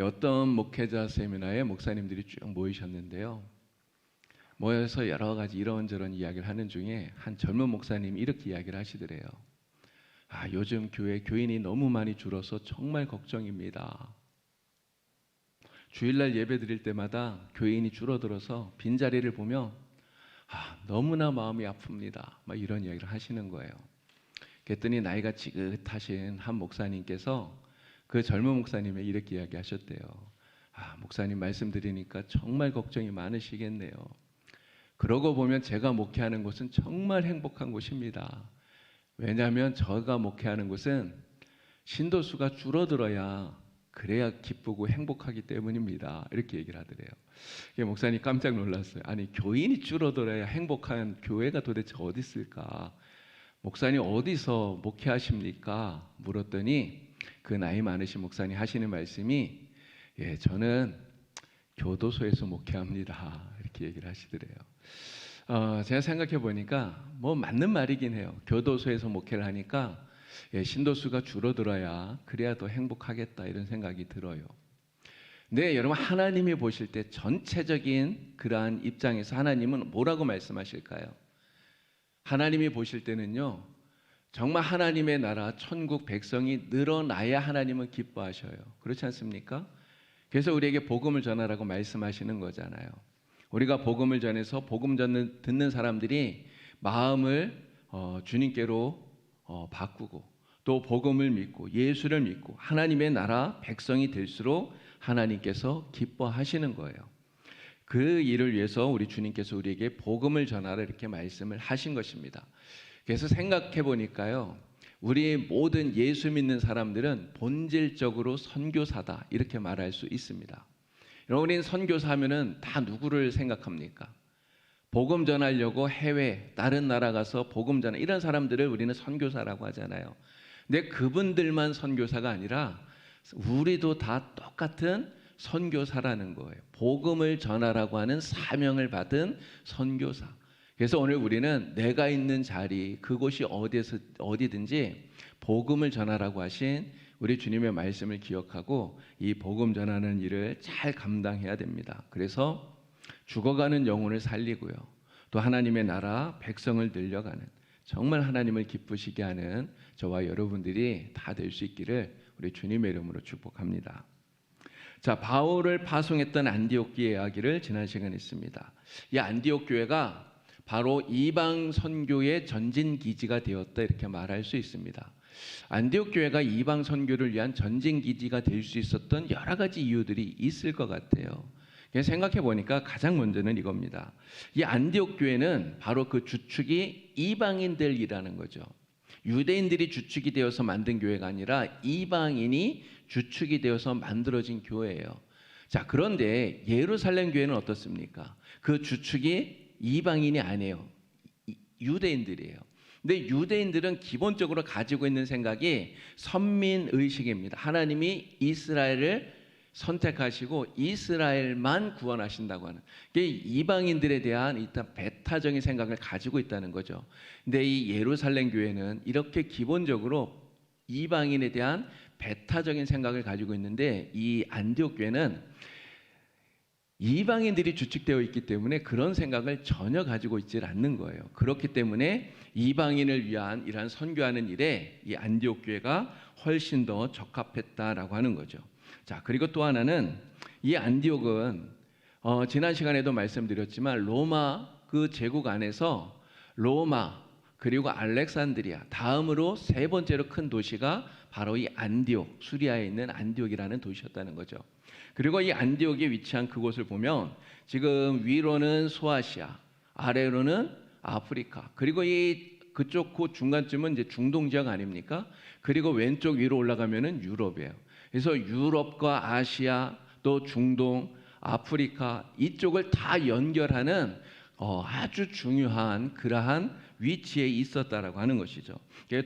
어떤 목회자 세미나에 목사님들이 쭉 모이셨는데요. 모여서 여러 가지 이런저런 이야기를 하는 중에 한 젊은 목사님이 이렇게 이야기를 하시더래요. 요즘 교회 교인이 너무 많이 줄어서 정말 걱정입니다. 주일날 예배 드릴 때마다 교인이 줄어들어서 빈자리를 보면 너무나 마음이 아픕니다. 막 이런 이야기를 하시는 거예요. 그랬더니 나이가 지긋하신 한 목사님께서 그 젊은 목사님에 이렇게 이야기하셨대요. 목사님 말씀드리니까 정말 걱정이 많으시겠네요. 그러고 보면 제가 목회하는 곳은 정말 행복한 곳입니다. 왜냐하면 제가 목회하는 곳은 신도수가 줄어들어야 그래야 기쁘고 행복하기 때문입니다. 이렇게 얘기를 하더래요. 목사님 깜짝 놀랐어요. 아니, 교인이 줄어들어야 행복한 교회가 도대체 어디 있을까? 목사님 어디서 목회하십니까? 물었더니 그 나이 많으신 목사님 하시는 말씀이 저는 교도소에서 목회합니다. 이렇게 얘기를 하시더래요. 제가 생각해 보니까 맞는 말이긴 해요. 교도소에서 목회를 하니까 신도수가 줄어들어야 그래야 더 행복하겠다 이런 생각이 들어요. 네, 여러분 하나님이 보실 때 전체적인 그러한 입장에서 하나님은 뭐라고 말씀하실까요? 하나님이 보실 때는요, 정말 하나님의 나라 천국 백성이 늘어나야 하나님은 기뻐하셔요. 그렇지 않습니까? 그래서 우리에게 복음을 전하라고 말씀하시는 거잖아요. 우리가 복음을 전해서 복음 듣는 사람들이 마음을 주님께로 바꾸고 또 복음을 믿고 예수를 믿고 하나님의 나라 백성이 될수록 하나님께서 기뻐하시는 거예요. 그 일을 위해서 우리 주님께서 우리에게 복음을 전하라 이렇게 말씀을 하신 것입니다. 그래서 생각해 보니까요, 우리 모든 예수 믿는 사람들은 본질적으로 선교사다 이렇게 말할 수 있습니다. 여러분, 우리는 선교사 하면은 다 누구를 생각합니까? 복음 전하려고 해외 다른 나라 가서 복음 전하 이런 사람들을 우리는 선교사라고 하잖아요. 근데 그분들만 선교사가 아니라 우리도 다 똑같은 선교사라는 거예요. 복음을 전하라고 하는 사명을 받은 선교사. 그래서 오늘 우리는 내가 있는 자리 그곳이 어디든지 복음을 전하라고 하신 우리 주님의 말씀을 기억하고 이 복음 전하는 일을 잘 감당해야 됩니다. 그래서 죽어가는 영혼을 살리고요, 또 하나님의 나라 백성을 늘려가는 정말 하나님을 기쁘시게 하는 저와 여러분들이 다 될 수 있기를 우리 주님의 이름으로 축복합니다. 자, 바울을 파송했던 안디옥 교회 이야기를 지난 시간에 했습니다. 이 안디옥 교회가 바로 이방 선교의 전진 기지가 되었다 이렇게 말할 수 있습니다. 안디옥 교회가 이방 선교를 위한 전진 기지가 될 수 있었던 여러 가지 이유들이 있을 것 같아요. 생각해 보니까 가장 먼저는 이겁니다. 이 안디옥 교회는 바로 그 주축이 이방인들이라는 거죠. 유대인들이 주축이 되어서 만든 교회가 아니라 이방인이 주축이 되어서 만들어진 교회예요. 자, 그런데 예루살렘 교회는 어떻습니까? 그 주축이 이방인이 아니에요. 유대인들이에요. 근데 유대인들은 기본적으로 가지고 있는 생각이 선민의식입니다. 하나님이 이스라엘을 선택하시고 이스라엘만 구원하신다고 하는, 이방인들에 대한 일단 배타적인 생각을 가지고 있다는 거죠. 근데 이 예루살렘 교회는 이렇게 기본적으로 이방인에 대한 배타적인 생각을 가지고 있는데, 이 안디옥 교회는 이방인들이 주축되어 있기 때문에 그런 생각을 전혀 가지고 있지 않는 거예요. 그렇기 때문에 이방인을 위한 이러한 선교하는 일에 이 안디옥 교회가 훨씬 더 적합했다라고 하는 거죠. 자, 그리고 또 하나는 이 안디옥은 지난 시간에도 말씀드렸지만 로마 그 제국 안에서 로마 그리고 알렉산드리아 다음으로 세 번째로 큰 도시가 바로 이 안디옥, 수리아에 있는 안디옥이라는 도시였다는 거죠. 그리고 이 안디옥에 위치한 그곳을 보면 지금 위로는 소아시아, 아래로는 아프리카, 그리고 그쪽 그 중간쯤은 이제 중동 지역 아닙니까? 그리고 왼쪽 위로 올라가면은 유럽이에요. 그래서 유럽과 아시아, 또 중동, 아프리카 이쪽을 다 연결하는 아주 중요한 그러한 위치에 있었다라고 하는 것이죠.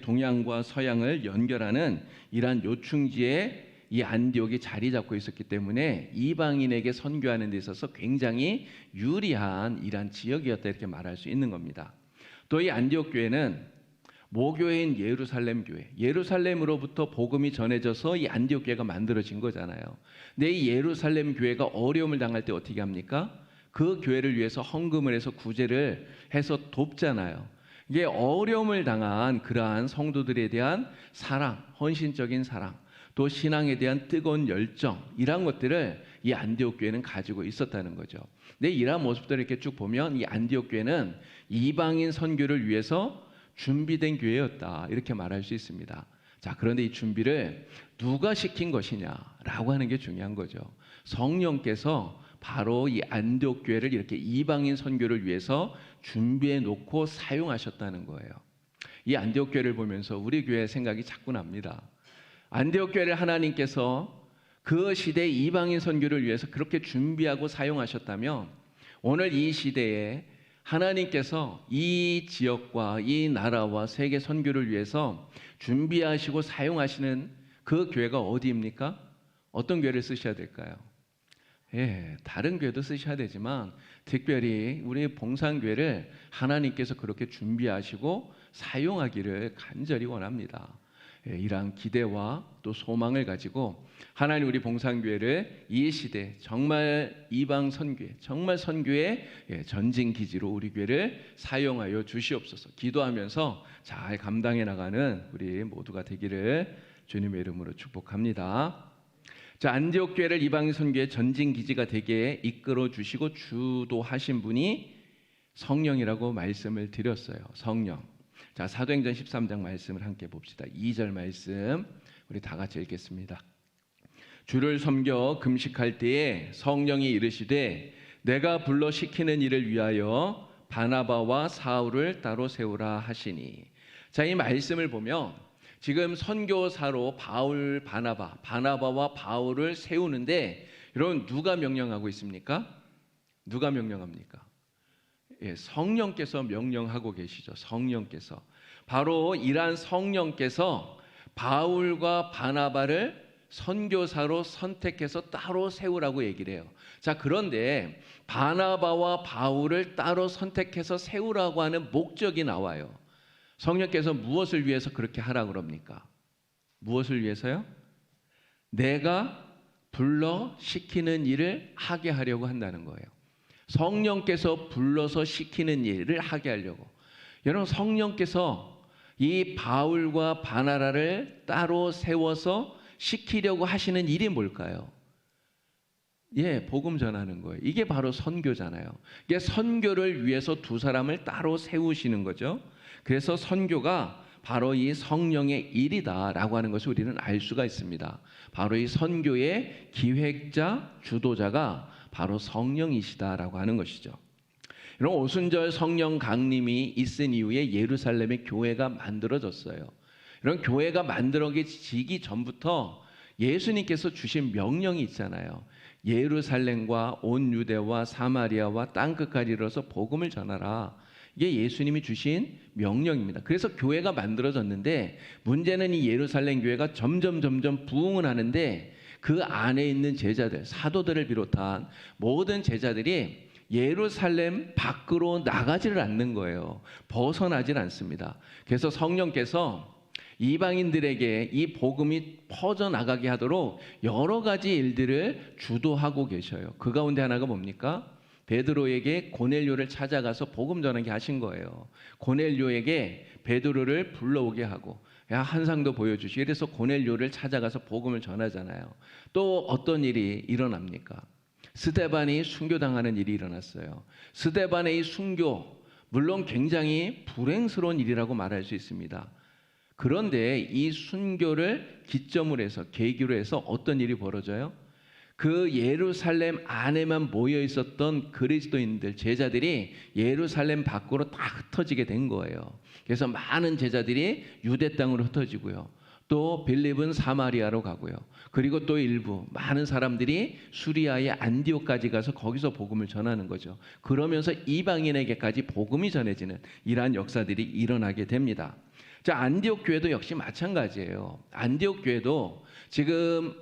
동양과 서양을 연결하는 이러한 요충지에 이 안디옥이 자리 잡고 있었기 때문에 이방인에게 선교하는 데 있어서 굉장히 유리한 이러한 지역이었다 이렇게 말할 수 있는 겁니다. 또 이 안디옥 교회는 모교회인 예루살렘 교회, 예루살렘으로부터 복음이 전해져서 이 안디옥 교회가 만들어진 거잖아요. 근데 이 예루살렘 교회가 어려움을 당할 때 어떻게 합니까? 그 교회를 위해서 헌금을 해서 구제를 해서 돕잖아요. 이게 어려움을 당한 그러한 성도들에 대한 사랑, 헌신적인 사랑, 또 신앙에 대한 뜨거운 열정, 이런 것들을 이 안디옥 교회는 가지고 있었다는 거죠. 근데 이러한 모습들을 이렇게 쭉 보면 이 안디옥 교회는 이방인 선교를 위해서 준비된 교회였다, 이렇게 말할 수 있습니다. 자, 그런데 이 준비를 누가 시킨 것이냐라고 하는 게 중요한 거죠. 성령께서 바로 이 안디옥 교회를 이렇게 이방인 선교를 위해서 준비해 놓고 사용하셨다는 거예요. 이 안디옥 교회를 보면서 우리 교회 생각이 자꾸 납니다. 안디옥 교회를 하나님께서 그 시대 이방인 선교를 위해서 그렇게 준비하고 사용하셨다면 오늘 이 시대에 하나님께서 이 지역과 이 나라와 세계 선교를 위해서 준비하시고 사용하시는 그 교회가 어디입니까? 어떤 교회를 쓰셔야 될까요? 다른 교회도 쓰셔야 되지만 특별히 우리 봉산교회를 하나님께서 그렇게 준비하시고 사용하기를 간절히 원합니다. 이러한 기대와 또 소망을 가지고 하나님 우리 봉산교회를 이 시대 정말 이방 선교회, 정말 선교의 전진 기지로 우리 교회를 사용하여 주시옵소서. 기도하면서 잘 감당해 나가는 우리 모두가 되기를 주님의 이름으로 축복합니다. 자, 안디옥 교회를 이방인 선교의 전진 기지가 되게 이끌어 주시고 주도하신 분이 성령이라고 말씀을 드렸어요. 성령. 자, 사도행전 13장 말씀을 함께 봅시다. 2절 말씀 우리 다 같이 읽겠습니다. 주를 섬겨 금식할 때에 성령이 이르시되 내가 불러 시키는 일을 위하여 바나바와 사울을 따로 세우라 하시니. 자, 이 말씀을 보면 지금 선교사로 바울, 바나바와 바울을 세우는데 여러분 누가 명령하고 있습니까? 누가 명령합니까? 성령께서 명령하고 계시죠. 성령께서. 바로 이러한 성령께서 바울과 바나바를 선교사로 선택해서 따로 세우라고 얘기를 해요. 자, 그런데 바나바와 바울을 따로 선택해서 세우라고 하는 목적이 나와요. 성령께서 무엇을 위해서 그렇게 하라고 그럽니까? 무엇을 위해서요? 내가 불러 시키는 일을 하게 하려고 한다는 거예요. 성령께서 불러서 시키는 일을 하게 하려고. 여러분, 성령께서 이 바울과 바나바를 따로 세워서 시키려고 하시는 일이 뭘까요? 복음 전하는 거예요. 이게 바로 선교잖아요. 이게 선교를 위해서 두 사람을 따로 세우시는 거죠. 그래서 선교가 바로 이 성령의 일이다라고 하는 것을 우리는 알 수가 있습니다. 바로 이 선교의 기획자, 주도자가 바로 성령이시다라고 하는 것이죠. 이런 오순절 성령 강림이 있은 이후에 예루살렘의 교회가 만들어졌어요. 이런 교회가 만들어지기 전부터 예수님께서 주신 명령이 있잖아요. 예루살렘과 온 유대와 사마리아와 땅끝까지 이르러서 복음을 전하라. 이게 예수님이 주신 명령입니다. 그래서 교회가 만들어졌는데 문제는 이 예루살렘 교회가 점점 부흥을 하는데 그 안에 있는 제자들, 사도들을 비롯한 모든 제자들이 예루살렘 밖으로 나가지를 않는 거예요. 벗어나질 않습니다. 그래서 성령께서 이방인들에게 이 복음이 퍼져나가게 하도록 여러 가지 일들을 주도하고 계셔요. 그 가운데 하나가 뭡니까? 베드로에게 고넬료를 찾아가서 복음 전하게 하신 거예요. 고넬료에게 베드로를 불러오게 하고 한상도 보여주시고 이래서 고넬료를 찾아가서 복음을 전하잖아요. 또 어떤 일이 일어납니까? 스데반이 순교당하는 일이 일어났어요. 스데반의 이 순교, 물론 굉장히 불행스러운 일이라고 말할 수 있습니다. 그런데 이 순교를 기점으로 해서, 계기로 해서 어떤 일이 벌어져요? 그 예루살렘 안에만 모여 있었던 그리스도인들, 제자들이 예루살렘 밖으로 다 흩어지게 된 거예요. 그래서 많은 제자들이 유대 땅으로 흩어지고요. 또 빌립은 사마리아로 가고요. 그리고 또 일부 많은 사람들이 수리아의 안디옥까지 가서 거기서 복음을 전하는 거죠. 그러면서 이방인에게까지 복음이 전해지는 이러한 역사들이 일어나게 됩니다. 자, 안디옥 교회도 역시 마찬가지예요. 안디옥 교회도 지금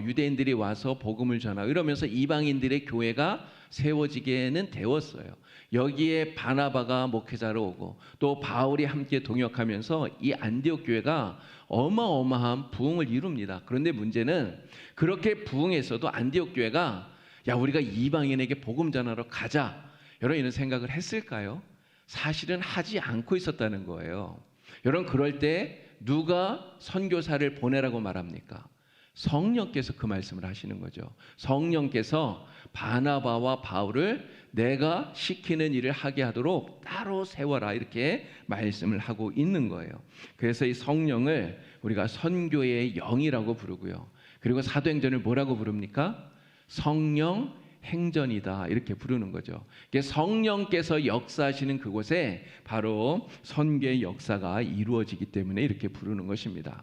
유대인들이 와서 복음을 전하고 이러면서 이방인들의 교회가 세워지게는 되었어요. 여기에 바나바가 목회자로 오고 또 바울이 함께 동역하면서 이 안디옥 교회가 어마어마한 부흥을 이룹니다. 그런데 문제는 그렇게 부흥했어도 안디옥 교회가 야, 우리가 이방인에게 복음 전하러 가자, 여러분 이런 생각을 했을까요? 사실은 하지 않고 있었다는 거예요. 여러분, 그럴 때 누가 선교사를 보내라고 말합니까? 성령께서 그 말씀을 하시는 거죠. 성령께서 바나바와 바울을 내가 시키는 일을 하게 하도록 따로 세워라, 이렇게 말씀을 하고 있는 거예요. 그래서 이 성령을 우리가 선교의 영이라고 부르고요. 그리고 사도행전을 뭐라고 부릅니까? 성령 행전이다, 이렇게 부르는 거죠. 성령께서 역사하시는 그곳에 바로 선교의 역사가 이루어지기 때문에 이렇게 부르는 것입니다.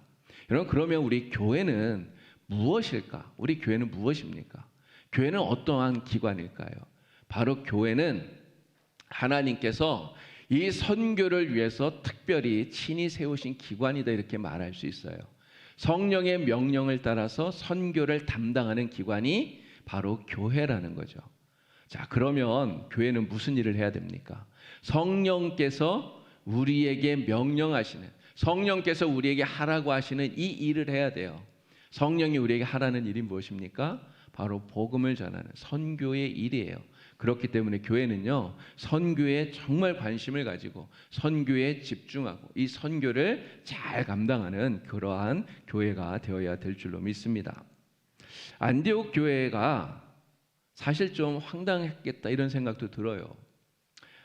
여러분, 그러면 우리 교회는 무엇일까? 우리 교회는 무엇입니까? 교회는 어떠한 기관일까요? 바로 교회는 하나님께서 이 선교를 위해서 특별히 친히 세우신 기관이다, 이렇게 말할 수 있어요. 성령의 명령을 따라서 선교를 담당하는 기관이 바로 교회라는 거죠. 자, 그러면 교회는 무슨 일을 해야 됩니까? 성령께서 우리에게 명령하시는, 성령께서 우리에게 하라고 하시는 이 일을 해야 돼요. 성령이 우리에게 하라는 일이 무엇입니까? 바로 복음을 전하는 선교의 일이에요. 그렇기 때문에 교회는요, 선교에 정말 관심을 가지고 선교에 집중하고 이 선교를 잘 감당하는 그러한 교회가 되어야 될 줄로 믿습니다. 안디옥 교회가 사실 좀 황당했겠다, 이런 생각도 들어요.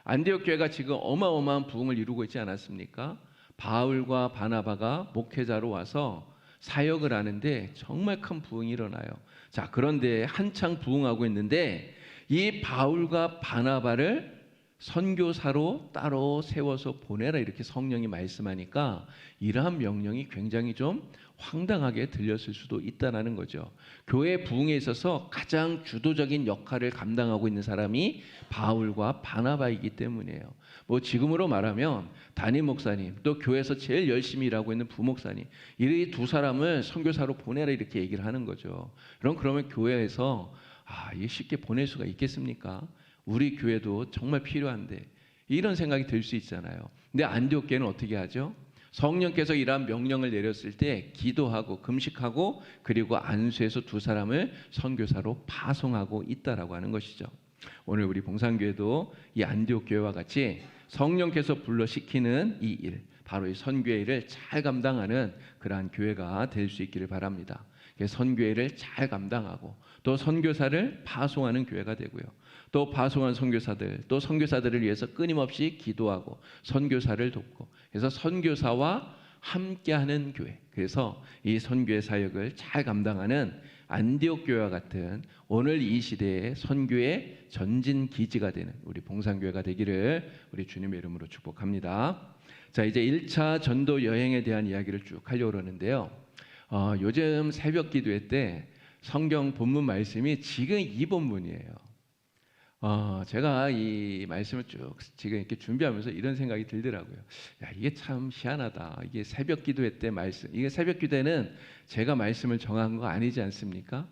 안디옥 교회가 지금 어마어마한 부흥을 이루고 있지 않았습니까? 바울과 바나바가 목회자로 와서 사역을 하는데 정말 큰 부흥이 일어나요. 자, 그런데 한창 부흥하고 있는데 이 바울과 바나바를 선교사로 따로 세워서 보내라, 이렇게 성령이 말씀하니까 이러한 명령이 굉장히 좀 황당하게 들렸을 수도 있다는 거죠. 교회 부흥에 있어서 가장 주도적인 역할을 감당하고 있는 사람이 바울과 바나바이기 때문이에요. 뭐 지금으로 말하면 담임 목사님, 또 교회에서 제일 열심히 일하고 있는 부목사님, 이 두 사람을 선교사로 보내라, 이렇게 얘기를 하는 거죠. 그러면 교회에서 이게 쉽게 보낼 수가 있겠습니까? 우리 교회도 정말 필요한데, 이런 생각이 들 수 있잖아요. 근데 안디옥 교회는 어떻게 하죠? 성령께서 이러한 명령을 내렸을 때 기도하고 금식하고 그리고 안수해서 두 사람을 선교사로 파송하고 있다라고 하는 것이죠. 오늘 우리 봉산교회도 이 안디옥 교회와 같이 성령께서 불러 시키는 이 일, 바로 이 선교의 일을 잘 감당하는 그러한 교회가 될 수 있기를 바랍니다. 선교회를 잘 감당하고 또 선교사를 파송하는 교회가 되고요. 또 파송한 선교사들, 또 선교사들을 위해서 끊임없이 기도하고 선교사를 돕고, 그래서 선교사와 함께하는 교회, 그래서 이 선교의 사역을 잘 감당하는 안디옥 교회와 같은 오늘 이 시대의 선교의 전진 기지가 되는 우리 봉산교회가 되기를 우리 주님의 이름으로 축복합니다. 자, 이제 1차 전도 여행에 대한 이야기를 쭉 하려고 그러는데요. 요즘 새벽 기도회 때 성경 본문 말씀이 지금 이 본문이에요. 제가 이 말씀을 쭉 지금 이렇게 준비하면서 이런 생각이 들더라고요. 야, 이게 참 희한하다. 이게 새벽 기도회 때 말씀, 이게 새벽 기도회는 제가 말씀을 정한 거 아니지 않습니까?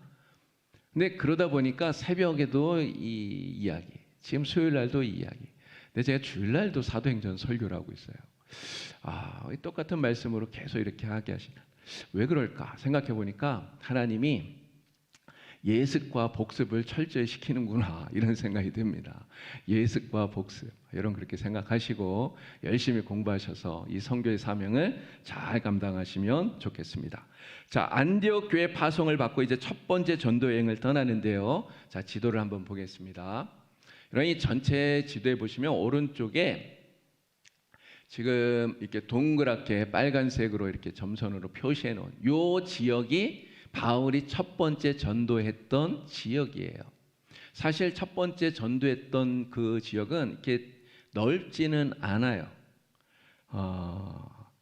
근데 그러다 보니까 새벽에도 이 이야기, 지금 수요일 날도 이 이야기, 근데 제가 주일 날도 사도행전 설교를 하고 있어요. 똑같은 말씀으로 계속 이렇게 하게 하시는, 왜 그럴까 생각해 보니까 하나님이 예습과 복습을 철저히 시키는구나, 이런 생각이 듭니다. 예습과 복습, 여러분 그렇게 생각하시고 열심히 공부하셔서 이 선교의 사명을 잘 감당하시면 좋겠습니다. 자, 안디옥 교회 파송을 받고 이제 첫 번째 전도 여행을 떠나는데요. 자, 지도를 한번 보겠습니다. 여러분, 이 전체 지도에 보시면 오른쪽에 지금 이렇게 동그랗게 빨간색으로 이렇게 점선으로 표시해 놓은 요 지역이 바울이 첫 번째 전도했던 지역이에요. 사실 첫 번째 전도했던 그 지역은 이렇게 넓지는 않아요.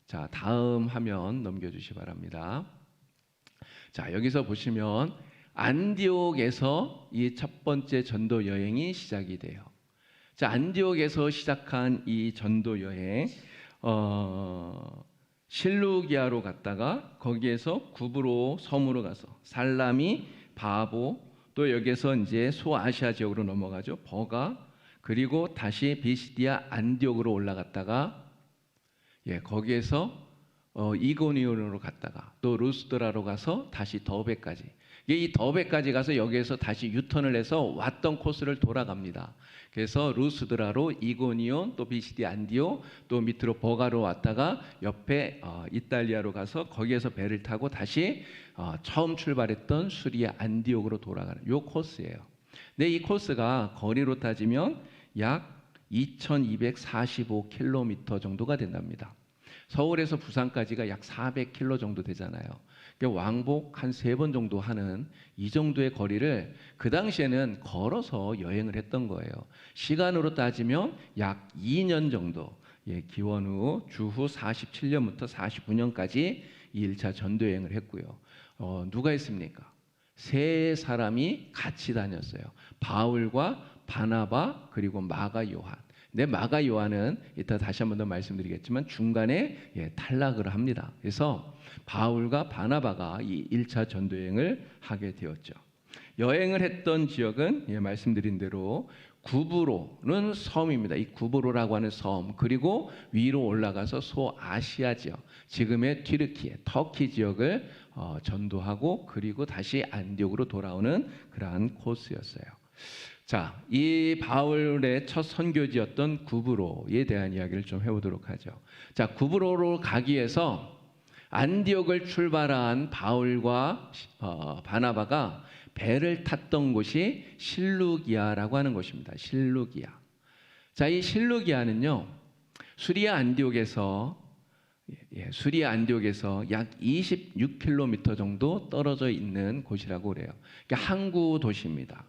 자, 다음 화면 넘겨주시기 바랍니다. 자, 여기서 보시면 안디옥에서 이 첫 번째 전도 여행이 시작이 돼요. 자, 안디옥에서 시작한 이 전도 여행, 실루기아로 갔다가 거기에서 구브로 섬으로 가서 살라미, 바보, 또 여기에서 이제 소아시아 지역으로 넘어가죠. 버가, 그리고 다시 비시디아 안디옥으로 올라갔다가 거기에서 이고니온으로 갔다가 또 루스드라로 가서 다시 더베까지. 이 더베까지 가서 여기에서 다시 유턴을 해서 왔던 코스를 돌아갑니다. 그래서 루스드라로 이고니온, 또 비시디 안디오, 또 밑으로 버가로 왔다가 옆에 이탈리아로 가서 거기에서 배를 타고 다시 처음 출발했던 수리아 안디옥으로 돌아가는 요 코스예요. 근데 이 코스가 거리로 따지면 약 2245km 정도가 된답니다. 서울에서 부산까지가 약 400km 정도 되잖아요. 왕복 한 3번 정도 하는 이 정도의 거리를 그 당시에는 걸어서 여행을 했던 거예요. 시간으로 따지면 약 2년 정도, 기원 후 주후 47년부터 49년까지 이 1차 전도여행을 했고요. 누가 했습니까? 세 사람이 같이 다녔어요. 바울과 바나바 그리고 마가 요한. 근데 마가 요한은 이따 다시 한 번 더 말씀드리겠지만 중간에 탈락을 합니다. 그래서 바울과 바나바가 이 1차 전도여행을 하게 되었죠. 여행을 했던 지역은 말씀드린 대로 구브로는 섬입니다. 이 구브로라고 하는 섬, 그리고 위로 올라가서 소아시아 지역, 지금의 튀르키예, 터키 지역을 전도하고 그리고 다시 안디옥으로 돌아오는 그러한 코스였어요. 자, 이 바울의 첫 선교지였던 구브로에 대한 이야기를 좀 해보도록 하죠. 자, 구브로로 가기 위해서 안디옥을 출발한 바울과 바나바가 배를 탔던 곳이 실루기아라고 하는 곳입니다. 실루기아. 자, 이 실루기아는요, 수리아 안디옥에서 약 26km 정도 떨어져 있는 곳이라고 그래요. 그러니까 항구 도시입니다.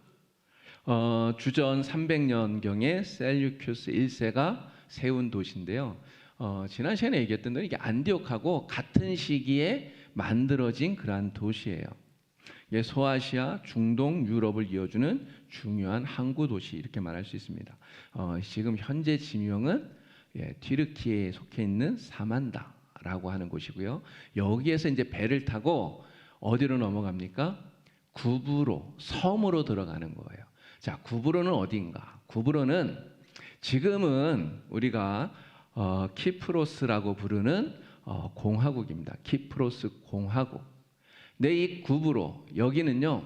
주전 300년경에 셀류큐스 1세가 세운 도시인데요. 지난 시간에 얘기했던 대로 이게 안디옥하고 같은 시기에 만들어진 그러한 도시예요. 소아시아, 중동, 유럽을 이어주는 중요한 항구 도시 이렇게 말할 수 있습니다. 지금 현재 지명은 튀르키예에 속해 있는 사만다라고 하는 곳이고요. 여기에서 이제 배를 타고 어디로 넘어갑니까? 구브로 섬으로 들어가는 거예요. 자, 구브로는 어디인가? 구브로는 지금은 우리가 키프로스라고 부르는 공화국입니다. 키프로스 공화국. 근데 이 구브로 여기는요,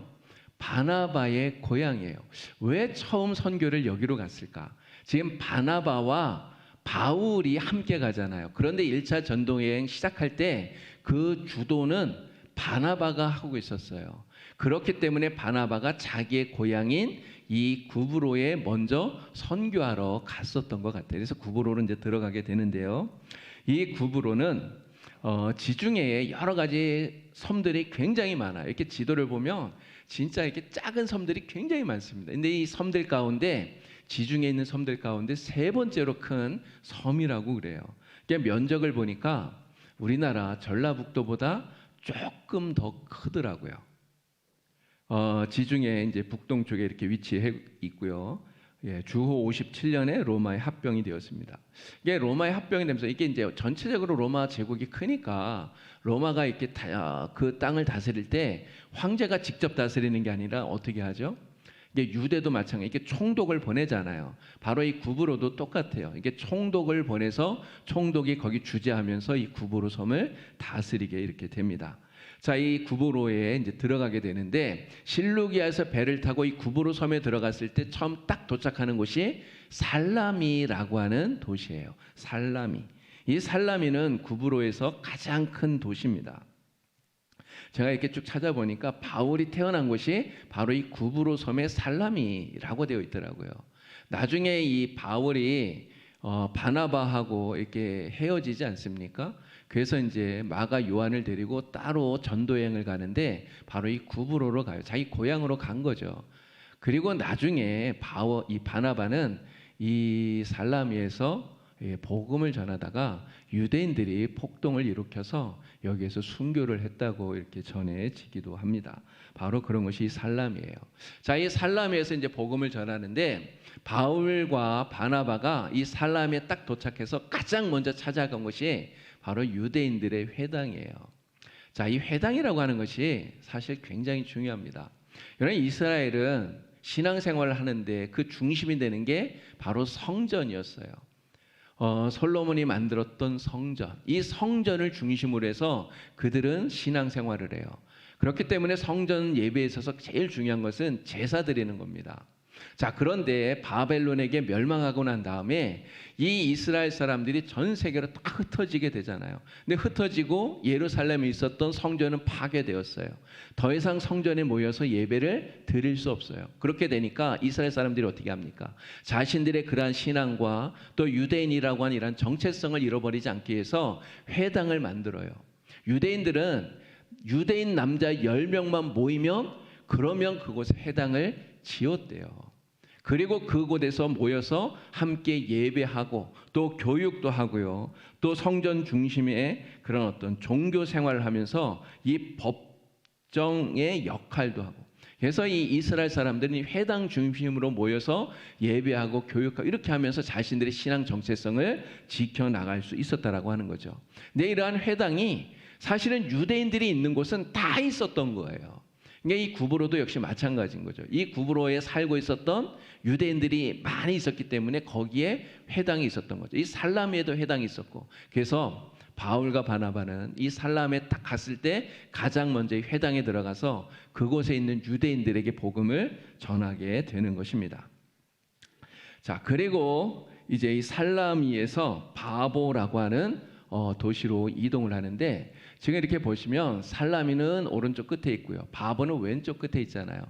바나바의 고향이에요. 왜 처음 선교를 여기로 갔을까? 지금 바나바와 바울이 함께 가잖아요. 그런데 1차 전도여행 시작할 때 그 주도는 바나바가 하고 있었어요. 그렇기 때문에 바나바가 자기의 고향인 이 구브로에 먼저 선교하러 갔었던 것 같아요. 그래서 구브로로 이제 들어가게 되는데요. 이 구브로는 지중해에 여러 가지 섬들이 굉장히 많아요. 이렇게 지도를 보면 진짜 이렇게 작은 섬들이 굉장히 많습니다. 근데 이 섬들 가운데, 지중해에 있는 섬들 가운데 3번째로 큰 섬이라고 그래요. 그러니까 면적을 보니까 우리나라 전라북도보다 조금 더 크더라고요. 지중해 이제 북동쪽에 이렇게 위치해 있고요. 주후 57년에 로마의 합병이 되었습니다. 이게 로마의 합병이 되면서 이게 이제 전체적으로 로마 제국이 크니까 로마가 이렇게 그 땅을 다스릴 때 황제가 직접 다스리는 게 아니라 어떻게 하죠? 이게 유대도 마찬가지. 이게 총독을 보내잖아요. 바로 이 구브로도 똑같아요. 이게 총독을 보내서 총독이 거기 주재하면서 이 구브로 섬을 다스리게 이렇게 됩니다. 자, 이 구브로에 이제 들어가게 되는데, 실루기아에서 배를 타고 이 구브로 섬에 들어갔을 때 처음 딱 도착하는 곳이 살라미라고 하는 도시예요. 살라미. 이 살라미는 구브로에서 가장 큰 도시입니다. 제가 이렇게 쭉 찾아보니까 바울이 태어난 곳이 바로 이 구브로 섬의 살라미라고 되어 있더라고요. 나중에 이 바울이 바나바하고 이렇게 헤어지지 않습니까? 그래서 이제 마가 요한을 데리고 따로 전도여행을 가는데 바로 이 구브로로 가요. 자기 고향으로 간 거죠. 그리고 나중에 이 바나바는 이 살라미에서 복음을 전하다가 유대인들이 폭동을 일으켜서 여기에서 순교를 했다고 이렇게 전해지기도 합니다. 바로 그런 것이 살라미예요. 자, 이 살라미에서 이제 복음을 전하는데 바울과 바나바가 이 살라미에 딱 도착해서 가장 먼저 찾아간 것이 바로 유대인들의 회당이에요. 자, 이 회당이라고 하는 것이 사실 굉장히 중요합니다. 여러분, 이스라엘은 신앙생활을 하는데 그 중심이 되는 게 바로 성전이었어요. 솔로몬이 만들었던 성전, 이 성전을 중심으로 해서 그들은 신앙생활을 해요. 그렇기 때문에 성전 예배에 있어서 제일 중요한 것은 제사 드리는 겁니다. 자, 그런데 바벨론에게 멸망하고 난 다음에 이 이스라엘 사람들이 전 세계로 다 흩어지게 되잖아요. 근데 흩어지고 예루살렘에 있었던 성전은 파괴되었어요. 더 이상 성전에 모여서 예배를 드릴 수 없어요. 그렇게 되니까 이스라엘 사람들이 어떻게 합니까? 자신들의 그러한 신앙과 또 유대인이라고 하는 이런 정체성을 잃어버리지 않기 위해서 회당을 만들어요. 유대인들은 유대인 남자 10명만 모이면 그러면 그곳에 회당을 지었대요. 그리고 그곳에서 모여서 함께 예배하고 또 교육도 하고요. 또 성전 중심의 그런 어떤 종교 생활을 하면서 이 법정의 역할도 하고. 그래서 이 이스라엘 사람들이 회당 중심으로 모여서 예배하고 교육하고 이렇게 하면서 자신들의 신앙 정체성을 지켜나갈 수 있었다라고 하는 거죠. 근데 이러한 회당이 사실은 유대인들이 있는 곳은 다 있었던 거예요. 그러니까 이 구브로도 역시 마찬가지인 거죠. 이 구브로에 살고 있었던 유대인들이 많이 있었기 때문에 거기에 회당이 있었던 거죠. 이 살라미에도 회당이 있었고, 그래서 바울과 바나바는 이 살라미에 딱 갔을 때 가장 먼저 이 회당에 들어가서 그곳에 있는 유대인들에게 복음을 전하게 되는 것입니다. 자, 그리고 이제 이 살라미에서 바보라고 하는 도시로 이동을 하는데, 지금 이렇게 보시면 살라미는 오른쪽 끝에 있고요, 바보는 왼쪽 끝에 있잖아요.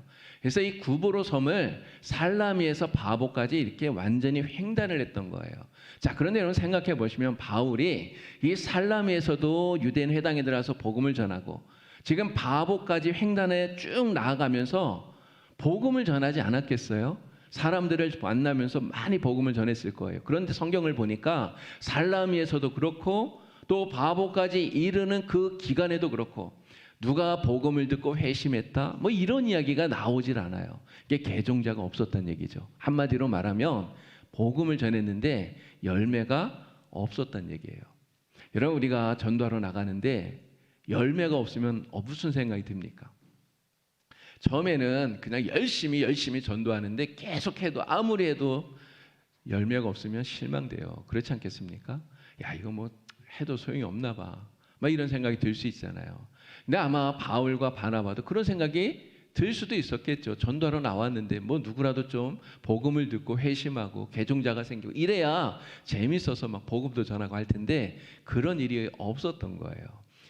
그래서 이 구브로 섬을 살라미에서 바보까지 이렇게 완전히 횡단을 했던 거예요. 자, 그런데 여러분 생각해 보시면 바울이 이 살라미에서도 유대인 회당에 들어가서 복음을 전하고 지금 바보까지 횡단에 쭉 나아가면서 복음을 전하지 않았겠어요? 사람들을 만나면서 많이 복음을 전했을 거예요. 그런데 성경을 보니까 살라미에서도 그렇고 또 바보까지 이르는 그 기간에도 그렇고 누가 복음을 듣고 회심했다 뭐 이런 이야기가 나오질 않아요. 이게 개종자가 없었다는 얘기죠. 한마디로 말하면 복음을 전했는데 열매가 없었다는 얘기예요. 여러분, 우리가 전도하러 나가는데 열매가 없으면 무슨 생각이 듭니까? 처음에는 그냥 열심히 전도하는데 계속해도 아무리 해도 열매가 없으면 실망돼요. 그렇지 않겠습니까? 야, 이거 뭐 해도 소용이 없나 봐, 막 이런 생각이 들 수 있잖아요. 근데 아마 바울과 바나바도 그런 생각이 들 수도 있었겠죠. 전도하러 나왔는데 뭐 누구라도 좀 복음을 듣고 회심하고 개종자가 생기고 이래야 재밌어서 막 복음도 전하고 할 텐데 그런 일이 없었던 거예요.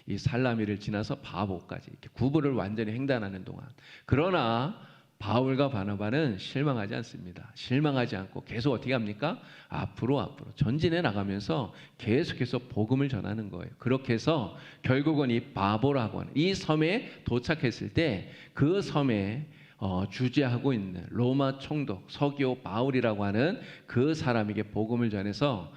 이 살라미를 지나서 바보까지 이렇게 구부를 완전히 횡단하는 동안. 그러나 바울과 바나바는 실망하지 않습니다. 실망하지 않고 계속 어떻게 합니까? 앞으로 전진해 나가면서 계속해서 복음을 전하는 거예요. 그렇게 해서 결국은 이 바보라고 하는 이 섬에 도착했을 때 그 섬에 주재하고 있는 로마 총독 서기오 바울이라고 하는 그 사람에게 복음을 전해서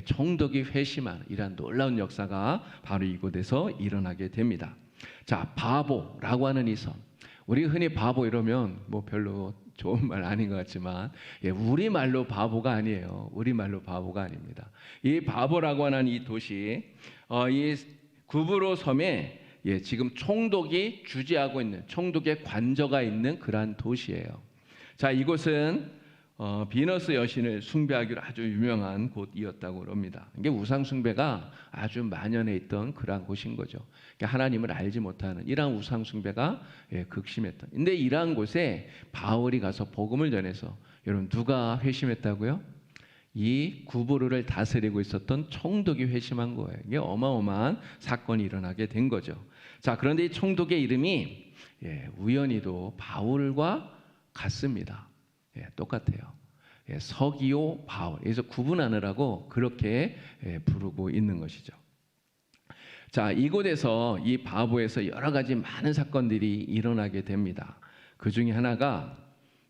총독이 회심하는 이러한 놀라운 역사가 바로 이곳에서 일어나게 됩니다. 자, 바보라고 하는 이 섬. 우리 흔히 바보 이러면 뭐 별로 좋은 말 아닌 것 같지만 우리말로 바보가 아니에요. 우리말로 바보가 아닙니다. 이 바보라고 하는 이 도시, 이 구브로 섬에 지금 총독이 주재하고 있는 총독의 관저가 있는 그러한 도시예요. 자, 이곳은 비너스 여신을 숭배하기로 아주 유명한 곳이었다고 합니다. 이게 우상 숭배가 아주 만연해 있던 그러한 곳인 거죠. 하나님을 알지 못하는 이러한 우상 숭배가 극심했던. 근데 이러한 곳에 바울이 가서 복음을 전해서 여러분 누가 회심했다고요? 이 구브로를 다스리고 있었던 총독이 회심한 거예요. 이게 어마어마한 사건이 일어나게 된 거죠. 자, 그런데 이 총독의 이름이 우연히도 바울과 같습니다. 똑같아요. 서기오 바울. 그래서 구분하느라고 그렇게 부르고 있는 것이죠. 자, 이곳에서 이 바보에서 여러 가지 많은 사건들이 일어나게 됩니다. 그 중에 하나가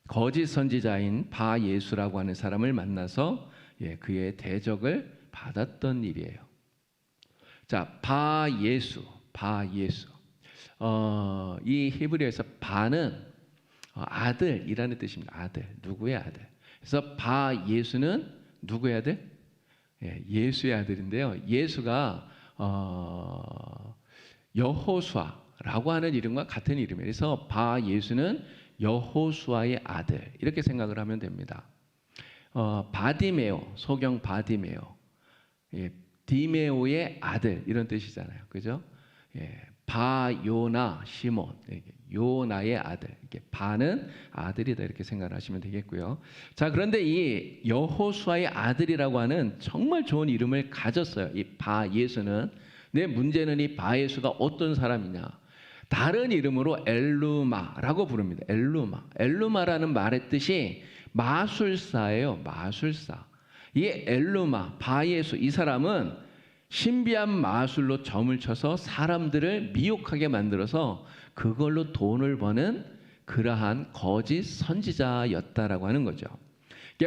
거짓 선지자인 바 예수라고 하는 사람을 만나서 그의 대적을 받았던 일이에요. 자, 바 예수. 이 히브리어에서 바는 아들이라는 뜻입니다. 아들, 누구의 아들. 그래서 바 예수는 누구의 아들? 예수의 아들인데요. 예수가 여호수아라고 하는 이름과 같은 이름이에요. 그래서 바 예수는 여호수아의 아들 이렇게 생각을 하면 됩니다. 바디메오, 소경 바디메오, 예, 디메오의 아들 이런 뜻이잖아요. 그죠? 예, 바요나 시몬, 요나의 아들. 이렇게 바는 아들이다 이렇게 생각하시면 되겠고요. 자, 그런데 이 여호수아의 아들이라고 하는 정말 좋은 이름을 가졌어요. 이 바 예수는. 내 문제는 이 바 예수가 어떤 사람이냐? 다른 이름으로 엘루마라고 부릅니다. 엘루마라는 말의 뜻이 마술사예요. 마술사. 이 엘루마, 바 예수 이 사람은 신비한 마술로 점을 쳐서 사람들을 미혹하게 만들어서 그걸로 돈을 버는 그러한 거짓 선지자였다라고 하는 거죠.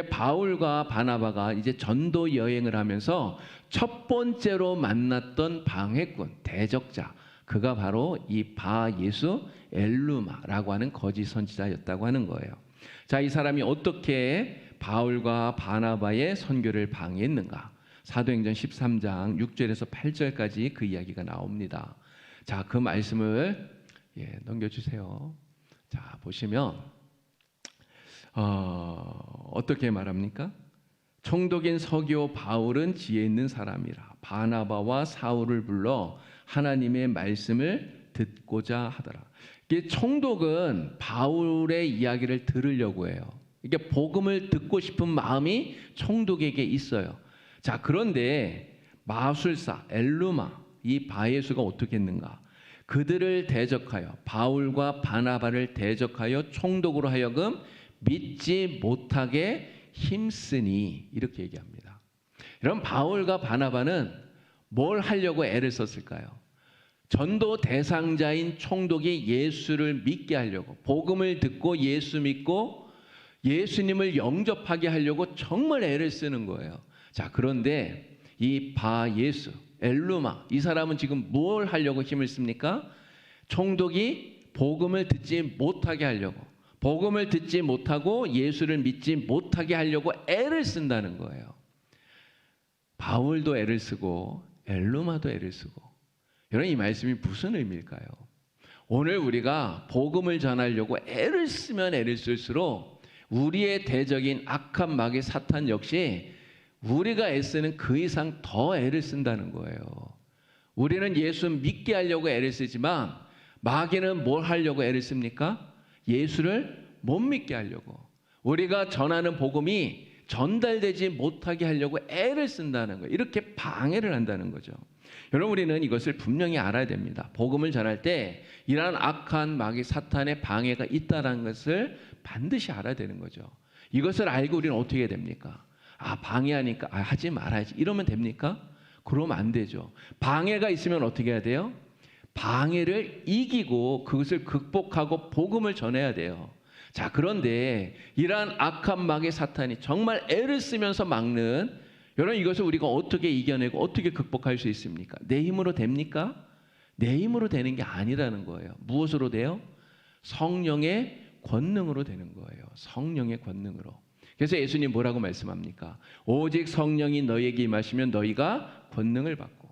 바울과 바나바가 이제 전도 여행을 하면서 첫 번째로 만났던 방해꾼, 대적자, 그가 바로 이 바 예수 엘루마라고 하는 거짓 선지자였다고 하는 거예요. 자, 이 사람이 어떻게 바울과 바나바의 선교를 방해했는가? 사도행전 13장 6절에서 8절까지 그 이야기가 나옵니다. 자, 그 말씀을 넘겨주세요. 자, 보시면 어떻게 말합니까? 총독인 서기오 바울은 지혜 있는 사람이라 바나바와 사울을 불러 하나님의 말씀을 듣고자 하더라. 이게 총독은 바울의 이야기를 들으려고 해요. 이게 복음을 듣고 싶은 마음이 총독에게 있어요. 자, 그런데 마술사 엘루마 이 바예수가 어떻게 했는가? 그들을 대적하여 바울과 바나바를 대적하여 총독으로 하여금 믿지 못하게 힘쓰니 이렇게 얘기합니다. 여러분, 바울과 바나바는 뭘 하려고 애를 썼을까요? 전도 대상자인 총독이 예수를 믿게 하려고, 복음을 듣고 예수 믿고 예수님을 영접하게 하려고 정말 애를 쓰는 거예요. 자, 그런데 이 바 예수 엘루마 이 사람은 지금 뭘 하려고 힘을 씁니까? 총독이 복음을 듣지 못하게 하려고, 복음을 듣지 못하고 예수를 믿지 못하게 하려고 애를 쓴다는 거예요. 바울도 애를 쓰고 엘루마도 애를 쓰고. 여러분, 이 말씀이 무슨 의미일까요? 오늘 우리가 복음을 전하려고 애를 쓰면 애를 쓸수록 우리의 대적인 악한 마귀 사탄 역시 우리가 애쓰는 그 이상 더 애를 쓴다는 거예요. 우리는 예수 믿게 하려고 애를 쓰지만 마귀는 뭘 하려고 애를 씁니까? 예수를 못 믿게 하려고, 우리가 전하는 복음이 전달되지 못하게 하려고 애를 쓴다는 거예요. 이렇게 방해를 한다는 거죠. 여러분, 우리는 이것을 분명히 알아야 됩니다. 복음을 전할 때 이러한 악한 마귀 사탄의 방해가 있다는 것을 반드시 알아야 되는 거죠. 이것을 알고 우리는 어떻게 해야 됩니까? 방해하니까 하지 말아야지 이러면 됩니까? 그러면 안 되죠. 방해가 있으면 어떻게 해야 돼요? 방해를 이기고 그것을 극복하고 복음을 전해야 돼요. 자, 그런데 이러한 악한 마귀 사탄이 정말 애를 쓰면서 막는, 여러분, 이것을 우리가 어떻게 이겨내고 어떻게 극복할 수 있습니까? 내 힘으로 됩니까? 내 힘으로 되는 게 아니라는 거예요. 무엇으로 돼요? 성령의 권능으로 되는 거예요. 성령의 권능으로. 그래서 예수님 뭐라고 말씀합니까? 오직 성령이 너희에게 임하시면 너희가 권능을 받고.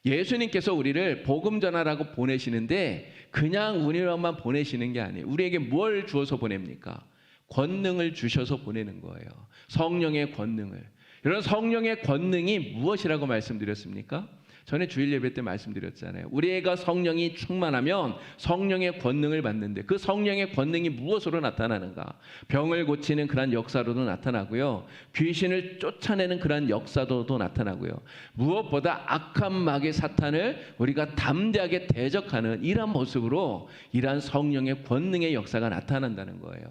예수님께서 우리를 복음 전하라고 보내시는데 그냥 우리로만 보내시는 게 아니에요. 우리에게 뭘 주어서 보냅니까? 권능을 주셔서 보내는 거예요. 성령의 권능을. 여러분, 성령의 권능이 무엇이라고 말씀드렸습니까? 전에 주일 예배 때 말씀드렸잖아요. 우리가 성령이 충만하면 성령의 권능을 받는데 그 성령의 권능이 무엇으로 나타나는가? 병을 고치는 그런 역사로도 나타나고요. 귀신을 쫓아내는 그런 역사로도 나타나고요. 무엇보다 악한 마귀 사탄을 우리가 담대하게 대적하는 이러한 모습으로 이러한 성령의 권능의 역사가 나타난다는 거예요.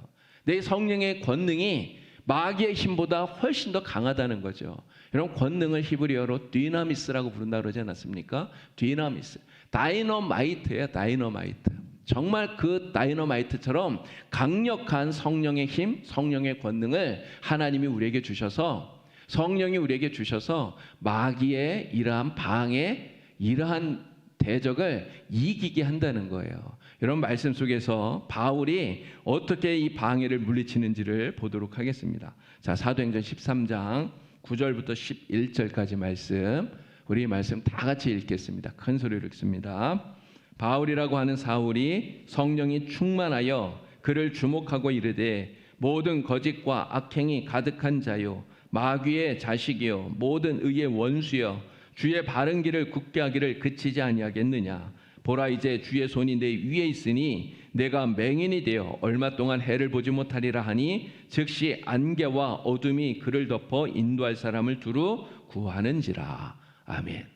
내 성령의 권능이 마귀의 힘보다 훨씬 더 강하다는 거죠. 여러분, 권능을 히브리어로 디나미스라고 부른다 그러지 않았습니까? 디나미스. 다이너마이트예요. 다이너마이트. 정말 그 다이너마이트처럼 강력한 성령의 힘, 성령의 권능을 하나님이 우리에게 주셔서, 성령이 우리에게 주셔서 마귀의 이러한 방해, 이러한 대적을 이기게 한다는 거예요. 여러분, 말씀 속에서 바울이 어떻게 이 방해를 물리치는지를 보도록 하겠습니다. 자, 사도행전 13장 9절부터 11절까지 말씀 우리 말씀 다 같이 읽겠습니다. 큰 소리로 읽습니다. 바울이라고 하는 사울이 성령이 충만하여 그를 주목하고 이르되 모든 거짓과 악행이 가득한 자요 마귀의 자식이요 모든 의의 원수여 주의 바른 길을 굳게 하기를 그치지 아니하겠느냐. 보라 이제 주의 손이 내 위에 있으니 내가 맹인이 되어 얼마 동안 해를 보지 못하리라 하니 즉시 안개와 어둠이 그를 덮어 인도할 사람을 두루 구하는지라. 아멘.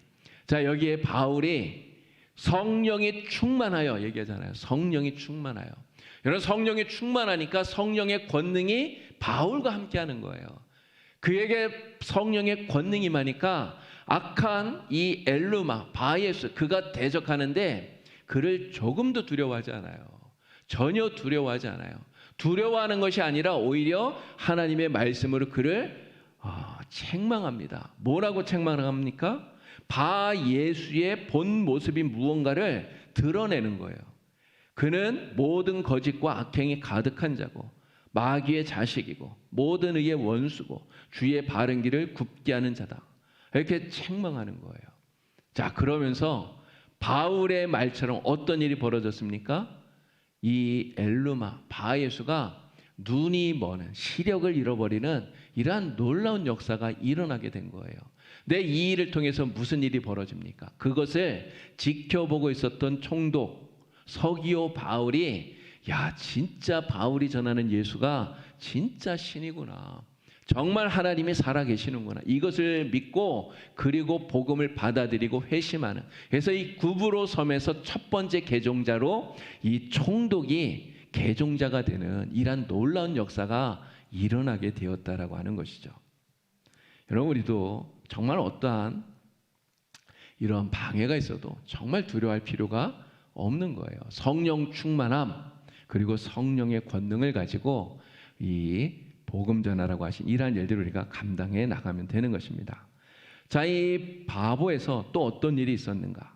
자, 여기에 바울이 성령이 충만하여 얘기하잖아요. 성령이 충만하여. 여러분, 성령이 충만하니까 성령의 권능이 바울과 함께하는 거예요. 그에게 성령의 권능이 많으니까 악한 이 엘루마 바예수 그가 대적하는데 그를 조금도 두려워하지 않아요. 전혀 두려워하지 않아요. 두려워하는 것이 아니라 오히려 하나님의 말씀으로 그를 책망합니다. 뭐라고 책망합니까? 바예수의 본 모습이 무언가를 드러내는 거예요. 그는 모든 거짓과 악행이 가득한 자고 마귀의 자식이고 모든 의의 원수고 주의 바른 길을 굽게 하는 자다. 이렇게 책망하는 거예요. 자, 그러면서 바울의 말처럼 어떤 일이 벌어졌습니까? 이 엘루마 바예수가 눈이 머는 시력을 잃어버리는 이러한 놀라운 역사가 일어나게 된 거예요. 근데 이 일을 통해서 무슨 일이 벌어집니까? 그것을 지켜보고 있었던 총독 서기오 바울이 야, 진짜 바울이 전하는 예수가 진짜 신이구나. 정말 하나님이 살아계시는구나. 이것을 믿고 그리고 복음을 받아들이고 회심하는. 그래서 이 구브로 섬에서 첫 번째 개종자로 이 총독이 개종자가 되는 이러한 놀라운 역사가 일어나게 되었다라고 하는 것이죠. 여러분, 우리도 정말 어떠한 이런 방해가 있어도 정말 두려워할 필요가 없는 거예요. 성령 충만함 그리고 성령의 권능을 가지고 이 복음 전하라고 하신 이러한 일들을 우리가 감당해 나가면 되는 것입니다. 자, 이 바보에서 또 어떤 일이 있었는가?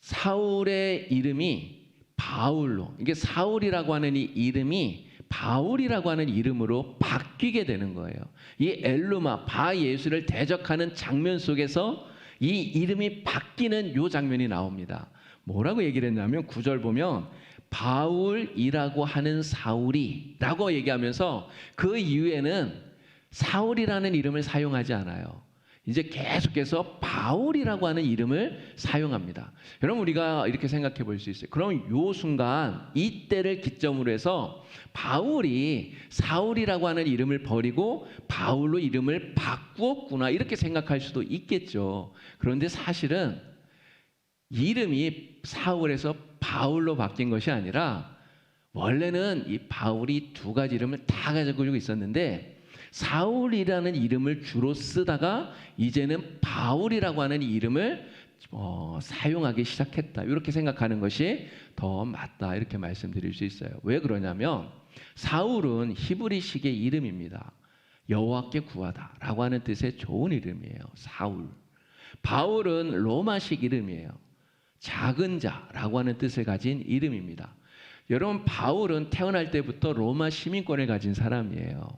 사울의 이름이 바울로, 이게 사울이라고 하는 이 이름이 바울이라고 하는 이름으로 바뀌게 되는 거예요. 이 엘루마 바예수를 대적하는 장면 속에서 이 이름이 바뀌는 요 장면이 나옵니다. 뭐라고 얘기를 했냐면 9절 보면 바울이라고 하는 사울이 라고 얘기하면서 그 이후에는 사울이라는 이름을 사용하지 않아요. 이제 계속해서 바울이라고 하는 이름을 사용합니다. 여러분, 우리가 이렇게 생각해 볼 수 있어요. 그럼 요 순간 이때를 기점으로 해서 바울이 사울이라고 하는 이름을 버리고 바울로 이름을 바꾸었구나 이렇게 생각할 수도 있겠죠. 그런데 사실은 이름이 사울에서 바울로 바뀐 것이 아니라 원래는 이 바울이 두 가지 이름을 다 가지고 있었는데 사울이라는 이름을 주로 쓰다가 이제는 바울이라고 하는 이름을 사용하기 시작했다. 이렇게 생각하는 것이 더 맞다. 이렇게 말씀드릴 수 있어요. 왜 그러냐면 사울은 히브리식의 이름입니다. 여호와께 구하다 라고 하는 뜻의 좋은 이름이에요. 사울. 바울은 로마식 이름이에요. 작은 자라고 하는 뜻을 가진 이름입니다. 여러분, 바울은 태어날 때부터 로마 시민권을 가진 사람이에요.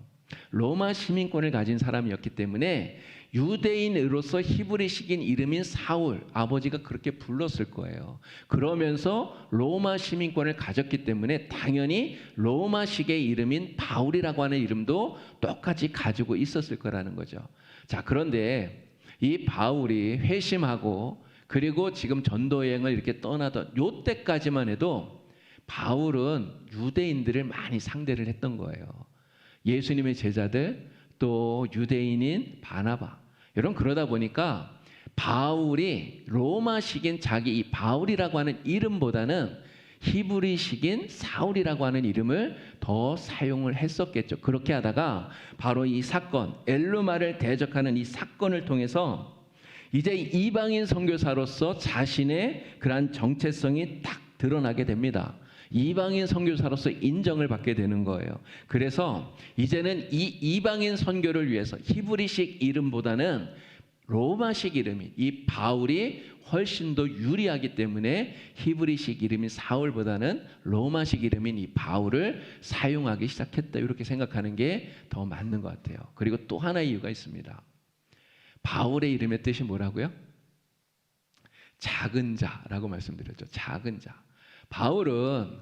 로마 시민권을 가진 사람이었기 때문에 유대인으로서 히브리식인 이름인 사울, 아버지가 그렇게 불렀을 거예요. 그러면서 로마 시민권을 가졌기 때문에 당연히 로마식의 이름인 바울이라고 하는 이름도 똑같이 가지고 있었을 거라는 거죠. 자, 그런데 이 바울이 회심하고 그리고 지금 전도여행을 이렇게 떠나던 요때까지만 해도 바울은 유대인들을 많이 상대를 했던 거예요. 예수님의 제자들, 또 유대인인 바나바. 여러분, 그러다 보니까 바울이 로마식인 자기 이 바울이라고 하는 이름보다는 히브리식인 사울이라고 하는 이름을 더 사용을 했었겠죠. 그렇게 하다가 바로 이 사건, 엘루마를 대적하는 이 사건을 통해서 이제 이방인 선교사로서 자신의 그러한 정체성이 딱 드러나게 됩니다. 이방인 선교사로서 인정을 받게 되는 거예요. 그래서 이제는 이 이방인 선교를 위해서 히브리식 이름보다는 로마식 이름이 이 바울이 훨씬 더 유리하기 때문에 히브리식 이름인 사울보다는 로마식 이름인 이 바울을 사용하기 시작했다. 이렇게 생각하는 게 더 맞는 것 같아요. 그리고 또 하나의 이유가 있습니다. 바울의 이름의 뜻이 뭐라고요? 작은 자라고 말씀드렸죠. 작은 자. 바울은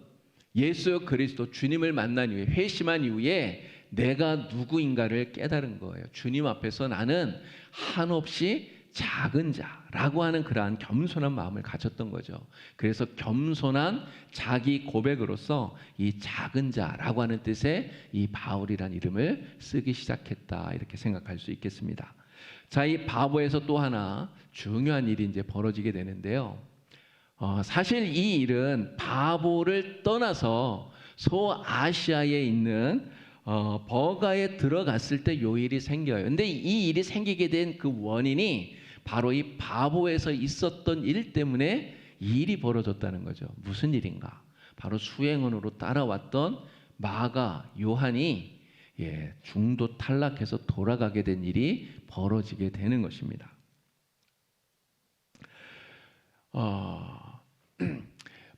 예수 그리스도 주님을 만난 이후에, 회심한 이후에 내가 누구인가를 깨달은 거예요. 주님 앞에서 나는 한없이 작은 자라고 하는 그러한 겸손한 마음을 가졌던 거죠. 그래서 겸손한 자기 고백으로서 이 작은 자라고 하는 뜻의 이 바울이란 이름을 쓰기 시작했다, 이렇게 생각할 수 있겠습니다. 자, 이 바보에서 또 하나 중요한 일이 이제 벌어지게 되는데요. 사실 이 일은 바보를 떠나서 소아시아에 있는 버가에 들어갔을 때 이 일이 생겨요. 근데 이 일이 생기게 된 그 원인이 바로 이 바보에서 있었던 일 때문에 이 일이 벌어졌다는 거죠. 무슨 일인가? 바로 수행원으로 따라왔던 마가 요한이 중도 탈락해서 돌아가게 된 일이 벌어지게 되는 것입니다.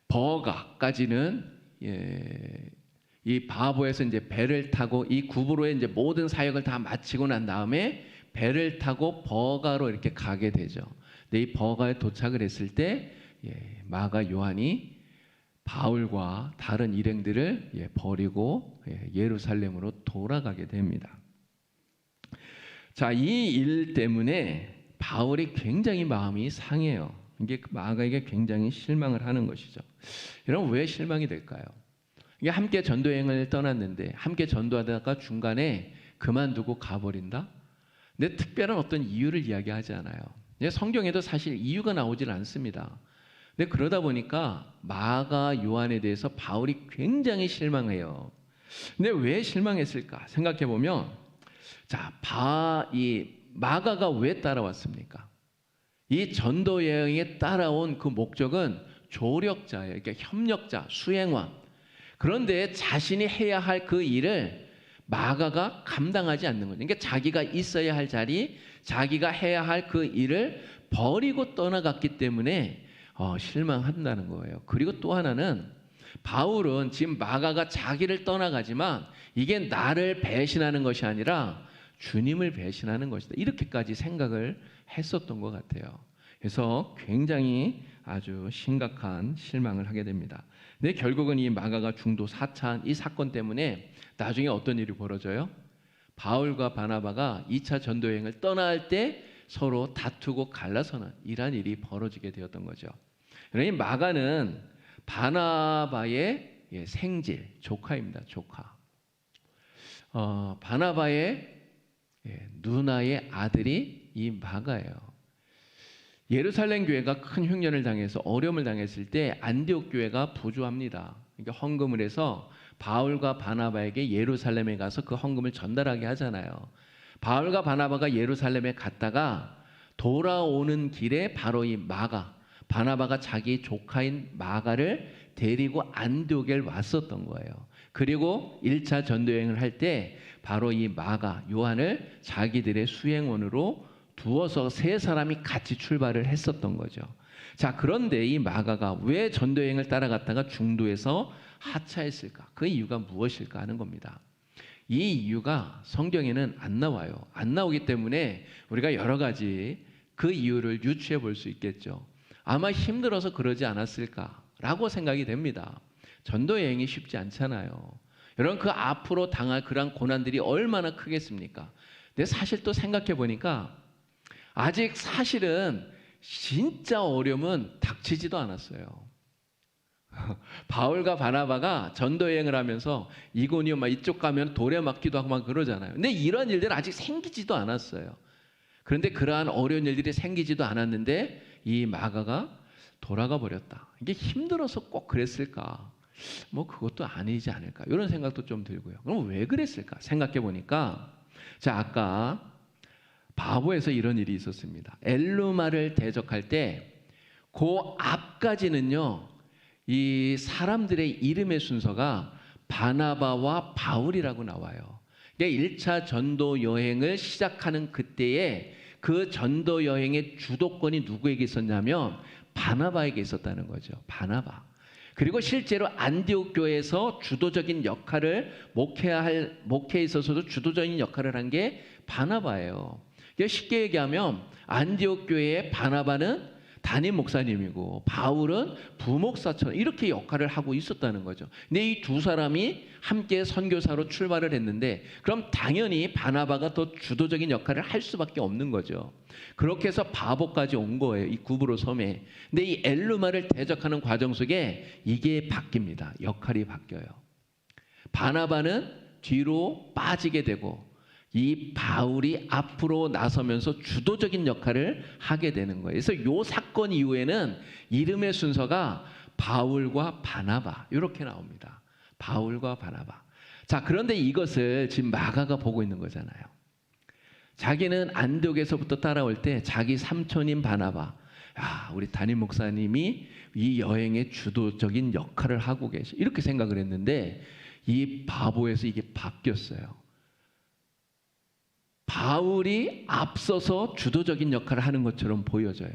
버가까지는 이 바보에서 이제 배를 타고 이 구브로의 이제 모든 사역을 다 마치고 난 다음에 배를 타고 버가로 이렇게 가게 되죠. 근데 이 버가에 도착을 했을 때 마가 요한이 바울과 다른 일행들을 버리고 예루살렘으로 돌아가게 됩니다. 자, 이 일 때문에 바울이 굉장히 마음이 상해요. 이게 마가에게 굉장히 실망을 하는 것이죠. 여러분, 왜 실망이 될까요? 이게 함께 전도여행을 떠났는데 함께 전도하다가 중간에 그만두고 가버린다? 근데 특별한 어떤 이유를 이야기하지 않아요. 성경에도 사실 이유가 나오질 않습니다. 근데 그러다 보니까 마가 요한에 대해서 바울이 굉장히 실망해요. 근데 왜 실망했을까 생각해 보면, 자, 이 마가가 왜 따라왔습니까? 이 전도 여행에 따라온 그 목적은 조력자예요. 그러니까 협력자, 수행원. 그런데 자신이 해야 할 그 일을 마가가 감당하지 않는 거죠. 그러니까 자기가 있어야 할 자리, 자기가 해야 할 그 일을 버리고 떠나갔기 때문에 실망한다는 거예요. 그리고 또 하나는 바울은 지금 마가가 자기를 떠나가지만 이게 나를 배신하는 것이 아니라 주님을 배신하는 것이다, 이렇게까지 생각을 했었던 것 같아요. 그래서 굉장히 아주 심각한 실망을 하게 됩니다. 근데 결국은 이 마가가 중도 사찬 이 사건 때문에 나중에 어떤 일이 벌어져요? 바울과 바나바가 2차 전도여행을 떠날 때 서로 다투고 갈라서는 이러한 일이 벌어지게 되었던 거죠. 그러니 마가는 바나바의 생질, 조카입니다. 조카. 바나바의 누나의 아들이 이 마가예요. 예루살렘 교회가 큰 흉년을 당해서 어려움을 당했을 때 안디옥 교회가 부조합니다. 그러니까 헌금을 해서 바울과 바나바에게 예루살렘에 가서 그 헌금을 전달하게 하잖아요. 바울과 바나바가 예루살렘에 갔다가 돌아오는 길에 바로 이 마가, 바나바가 자기 조카인 마가를 데리고 안디옥에 왔었던 거예요. 그리고 1차 전도여행을 할 때 바로 이 마가, 요한을 자기들의 수행원으로 두어서 세 사람이 같이 출발을 했었던 거죠. 자, 그런데 이 마가가 왜 전도여행을 따라갔다가 중도에서 하차했을까? 그 이유가 무엇일까 하는 겁니다. 이 이유가 성경에는 안 나와요. 안 나오기 때문에 우리가 여러 가지 그 이유를 유추해 볼 수 있겠죠. 아마 힘들어서 그러지 않았을까라고 생각이 됩니다. 전도여행이 쉽지 않잖아요. 여러분, 그 앞으로 당할 그런 고난들이 얼마나 크겠습니까? 근데 사실 또 생각해 보니까 아직 사실은 진짜 어려움은 닥치지도 않았어요. 바울과 바나바가 전도여행을 하면서 이고니온 막 이쪽 가면 돌에 맞기도 하고 막 그러잖아요. 근데 이런 일들은 아직 생기지도 않았어요. 그런데 그러한 어려운 일들이 생기지도 않았는데 이 마가가 돌아가 버렸다. 이게 힘들어서 꼭 그랬을까? 뭐 그것도 아니지 않을까? 이런 생각도 좀 들고요. 그럼 왜 그랬을까? 생각해 보니까, 자, 아까 바보에서 이런 일이 있었습니다. 엘루마를 대적할 때 그 앞까지는요, 이 사람들의 이름의 순서가 바나바와 바울이라고 나와요. 그러니까 1차 전도 여행을 시작하는 그때에 그 전도 여행의 주도권이 누구에게 있었냐면 바나바에게 있었다는 거죠. 바나바. 그리고 실제로 안디옥 교회에서 주도적인 역할을 목회에 있어서도 주도적인 역할을 한 게 바나바예요. 쉽게 얘기하면 안디옥 교회의 바나바는 담임 목사님이고 바울은 부목사처럼 이렇게 역할을 하고 있었다는 거죠. 근데 이 두 사람이 함께 선교사로 출발을 했는데 그럼 당연히 바나바가 더 주도적인 역할을 할 수밖에 없는 거죠. 그렇게 해서 바보까지 온 거예요. 이 구브로 섬에. 근데 이 엘루마를 대적하는 과정 속에 이게 바뀝니다. 역할이 바뀌어요. 바나바는 뒤로 빠지게 되고 이 바울이 앞으로 나서면서 주도적인 역할을 하게 되는 거예요. 그래서 이 사건 이후에는 이름의 순서가 바울과 바나바 이렇게 나옵니다. 바울과 바나바. 자, 그런데 이것을 지금 마가가 보고 있는 거잖아요. 자기는 안디옥에서부터 따라올 때 자기 삼촌인 바나바, 우리 담임 목사님이 이 여행의 주도적인 역할을 하고 계시 이렇게 생각을 했는데 이 바보에서 이게 바뀌었어요. 바울이 앞서서 주도적인 역할을 하는 것처럼 보여져요.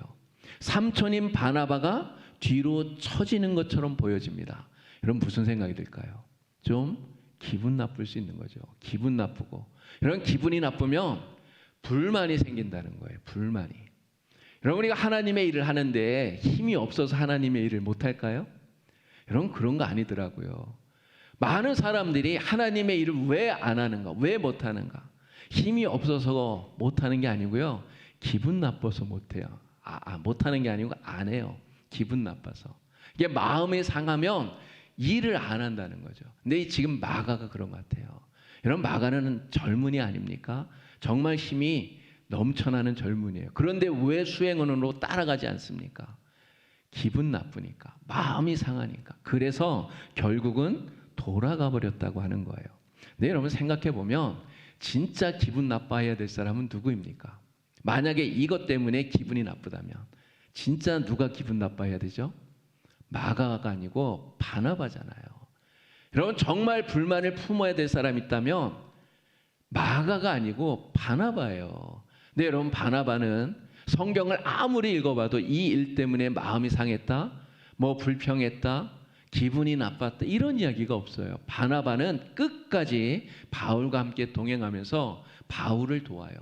삼촌인 바나바가 뒤로 처지는 것처럼 보여집니다. 여러분 무슨 생각이 들까요? 좀 기분 나쁠 수 있는 거죠. 기분 나쁘고 이런 기분이 나쁘면 불만이 생긴다는 거예요. 불만이. 여러분 우리가 하나님의 일을 하는데 힘이 없어서 하나님의 일을 못할까요? 여러분 그런 거 아니더라고요. 많은 사람들이 하나님의 일을 왜 안 하는가? 왜 못하는가? 힘이 없어서 못하는 게 아니고요. 기분 나빠서 못해요. 못하는 게 아니고 안 해요. 기분 나빠서. 이게 마음이 상하면 일을 안 한다는 거죠. 근데 지금 마가가 그런 것 같아요. 여러분 마가는 젊은이 아닙니까? 정말 힘이 넘쳐나는 젊은이에요. 그런데 왜 수행원으로 따라가지 않습니까? 기분 나쁘니까. 마음이 상하니까. 그래서 결국은 돌아가 버렸다고 하는 거예요. 근데 여러분 생각해 보면 진짜 기분 나빠해야 될 사람은 누구입니까? 만약에 이것 때문에 기분이 나쁘다면 진짜 누가 기분 나빠해야 되죠? 마가가 아니고 바나바잖아요. 여러분 정말 불만을 품어야 될 사람이 있다면 마가가 아니고 바나바예요. 근데 여러분 바나바는 성경을 아무리 읽어봐도 이 일 때문에 마음이 상했다, 불평했다, 기분이 나빴다 이런 이야기가 없어요. 바나바는 끝까지 바울과 함께 동행하면서 바울을 도와요.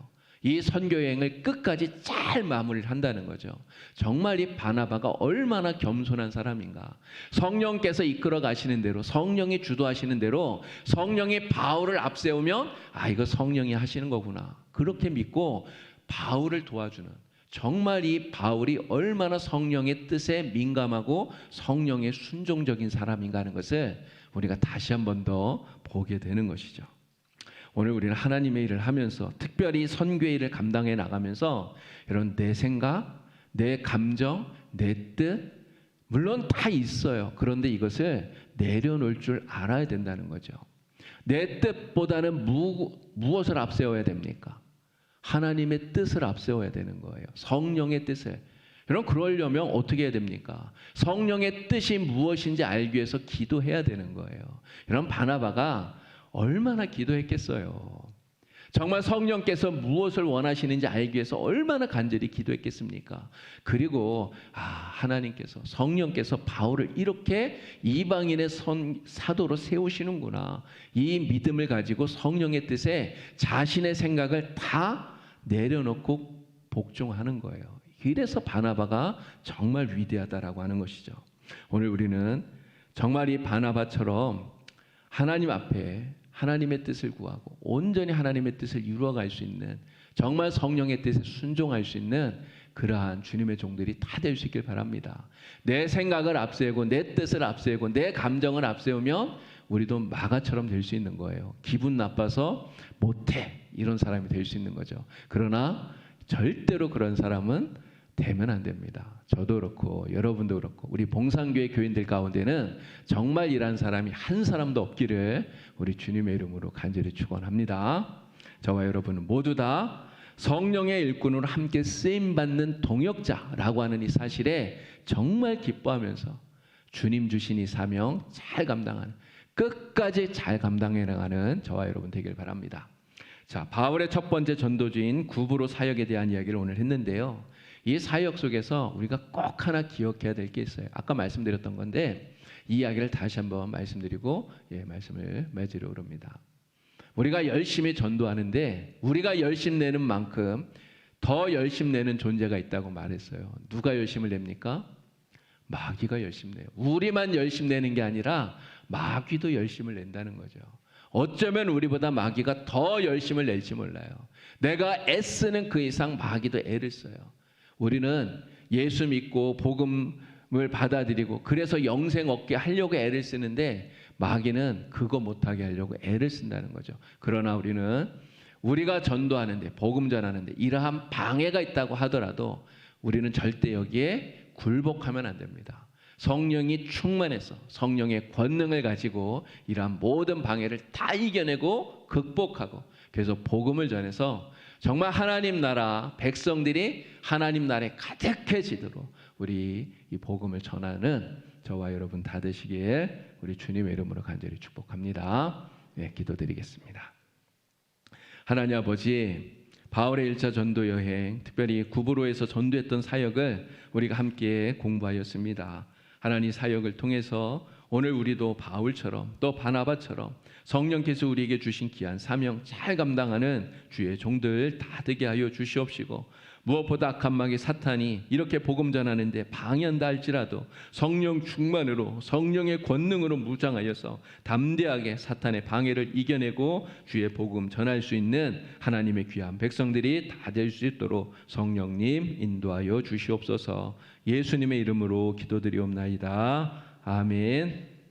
이 선교여행을 끝까지 잘 마무리를 한다는 거죠. 정말 이 바나바가 얼마나 겸손한 사람인가. 성령께서 이끌어 가시는 대로 성령이 주도하시는 대로 성령이 바울을 앞세우면 이거 성령이 하시는 거구나. 그렇게 믿고 바울을 도와주는 정말 이 바울이 얼마나 성령의 뜻에 민감하고 성령의 순종적인 사람인가 하는 것을 우리가 다시 한 번 더 보게 되는 것이죠. 오늘 우리는 하나님의 일을 하면서 특별히 선교의 일을 감당해 나가면서 이런 내 생각, 내 감정, 내 뜻 물론 다 있어요. 그런데 이것을 내려놓을 줄 알아야 된다는 거죠. 내 뜻보다는 무엇을 앞세워야 됩니까? 하나님의 뜻을 앞세워야 되는 거예요. 성령의 뜻을. 여러분 그러려면 어떻게 해야 됩니까? 성령의 뜻이 무엇인지 알기 위해서 기도해야 되는 거예요. 여러분 바나바가 얼마나 기도했겠어요. 정말 성령께서 무엇을 원하시는지 알기 위해서 얼마나 간절히 기도했겠습니까? 그리고 하나님께서 성령께서 바울을 이렇게 이방인의 사도로 세우시는구나. 이 믿음을 가지고 성령의 뜻에 자신의 생각을 다 내려놓고 복종하는 거예요. 이래서 바나바가 정말 위대하다라고 하는 것이죠. 오늘 우리는 정말 이 바나바처럼 하나님 앞에 하나님의 뜻을 구하고 온전히 하나님의 뜻을 이루어갈 수 있는 정말 성령의 뜻에 순종할 수 있는 그러한 주님의 종들이 다 될 수 있길 바랍니다. 내 생각을 앞세우고 내 뜻을 앞세우고 내 감정을 앞세우면 우리도 마가처럼 될 수 있는 거예요. 기분 나빠서 못해 이런 사람이 될 수 있는 거죠. 그러나 절대로 그런 사람은 되면 안 됩니다. 저도 그렇고 여러분도 그렇고 우리 봉산교회 교인들 가운데는 정말 이런 사람이 한 사람도 없기를 우리 주님의 이름으로 간절히 축원합니다. 저와 여러분은 모두 다 성령의 일꾼으로 함께 쓰임받는 동역자라고 하는 이 사실에 정말 기뻐하면서 주님 주신 이 사명 잘 감당하는 끝까지 잘 감당해 나가는 저와 여러분 되길 바랍니다. 자, 바울의 첫 번째 전도주인 구브로 사역에 대한 이야기를 오늘 했는데요. 이 사역 속에서 우리가 꼭 하나 기억해야 될 게 있어요. 아까 말씀드렸던 건데 이 이야기를 다시 한번 말씀드리고 말씀을 맺으려 합니다. 우리가 열심히 전도하는데 우리가 열심 내는 만큼 더 열심 내는 존재가 있다고 말했어요. 누가 열심을 냅니까? 마귀가 열심 내요. 우리만 열심 내는 게 아니라 마귀도 열심을 낸다는 거죠. 어쩌면 우리보다 마귀가 더 열심을 낼지 몰라요. 내가 애쓰는 그 이상 마귀도 애를 써요. 우리는 예수 믿고 복음을 받아들이고 그래서 영생 얻게 하려고 애를 쓰는데 마귀는 그거 못하게 하려고 애를 쓴다는 거죠. 그러나 우리는 우리가 전도하는데 복음 전하는데 이러한 방해가 있다고 하더라도 우리는 절대 여기에 굴복하면 안 됩니다. 성령이 충만해서 성령의 권능을 가지고 이러한 모든 방해를 다 이겨내고 극복하고 그래서 복음을 전해서 정말 하나님 나라 백성들이 하나님 나라에 가득해지도록 우리 이 복음을 전하는 저와 여러분 다 되시기에 우리 주님의 이름으로 간절히 축복합니다. 네, 기도드리겠습니다. 하나님 아버지, 바울의 1차 전도 여행, 특별히 구브로에서 전도했던 사역을 우리가 함께 공부하였습니다. 하나님 사역을 통해서 오늘 우리도 바울처럼 또 바나바처럼 성령께서 우리에게 주신 귀한 사명 잘 감당하는 주의 종들 다 되게 하여 주시옵시고 무엇보다 악한 마귀 사탄이 이렇게 복음 전하는데 방해한다 할지라도 성령 충만으로 성령의 권능으로 무장하여서 담대하게 사탄의 방해를 이겨내고 주의 복음 전할 수 있는 하나님의 귀한 백성들이 다 될 수 있도록 성령님 인도하여 주시옵소서. 예수님의 이름으로 기도드리옵나이다. 아멘.